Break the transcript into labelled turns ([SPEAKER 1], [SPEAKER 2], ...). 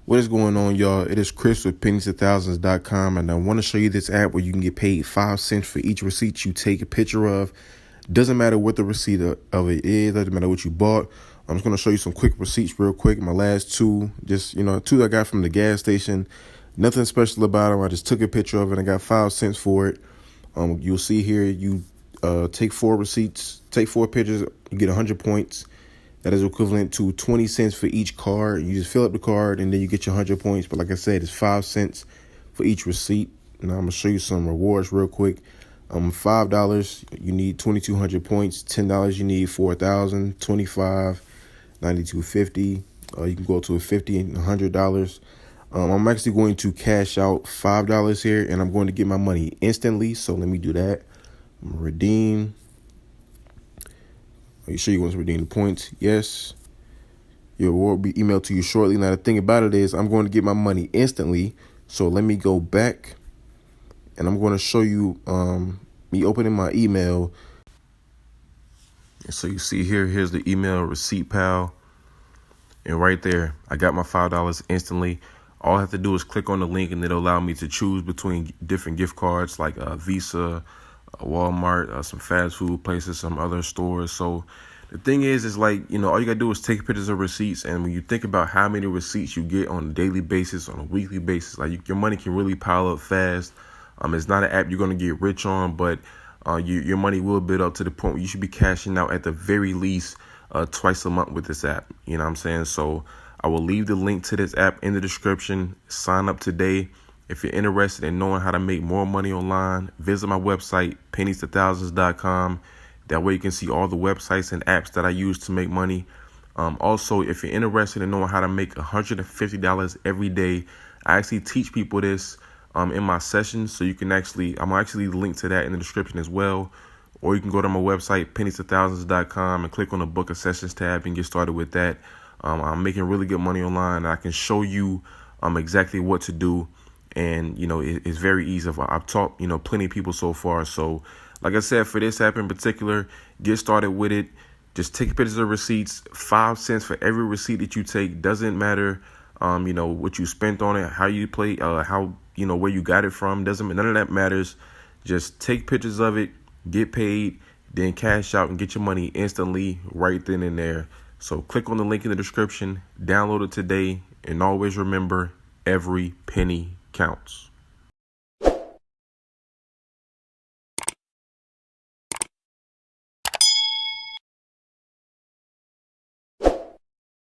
[SPEAKER 1] What is going on, y'all? It is Chris with pennies2000s.com, and I want to show you this app where you can get paid 5 cents for each receipt you take a picture of. Doesn't matter what the receipt of it is, doesn't matter what you bought. I'm just going to show you some quick receipts real quick. My last two, two I got from the gas station. Nothing special about them. I just took a picture of it and I got 5 cents for it. You'll see here, you take 4 receipts, take 4 pictures, you get 100 points. That is equivalent to 20 cents for each card. You just fill up the card and then you get your 100 points. But like I said, it's 5 cents for each receipt. Now I'm going to show you some rewards real quick. $5, you need 2,200 points. $10, you need 4,000. 25, 92.50. You can go to a $50 and $100. I'm actually going to cash out $5 here, and I'm going to get my money instantly. So let me do that. I'm gonna redeem. Are you sure you want to redeem the points? Yes. Your reward will be emailed to you shortly. Now, the thing about it is I'm going to get my money instantly. So let me go back, and I'm going to show you me opening my email. And so you see here's the email, Receipt Pal. And right there, I got my $5 instantly. All I have to do is click on the link, and it'll allow me to choose between different gift cards like Visa, Walmart, some fast food places, some other stores. So the thing is like, all you gotta do is take pictures of receipts. And when you think about how many receipts you get on a daily basis, on a weekly basis, like your money can really pile up fast. It's not an app you're gonna get rich on, but your money will build up to the point where you should be cashing out at the very least twice a month with this app. You know what I'm saying? So I will leave the link to this app in the description. Sign up today. If you're interested in knowing how to make more money online, visit my website, pennies2000s.com. That way you can see all the websites and apps that I use to make money. Also, if you're interested in knowing how to make $150 every day, I actually teach people this in my sessions. So you can I'm actually link to that in the description as well. Or you can go to my website, pennies2000s.com, and click on the Book a Sessions tab and get started with that. I'm making really good money online, and I can show you exactly what to do. And, it's very easy. I've taught, plenty of people so far. So like I said, for this app in particular, get started with it. Just take pictures of receipts, 5 cents for every receipt that you take. Doesn't matter, what you spent on it, how you play, where you got it from. None of that matters. Just take pictures of it, get paid, then cash out and get your money instantly right then and there. So click on the link in the description, download it today, and always remember, every penny counts.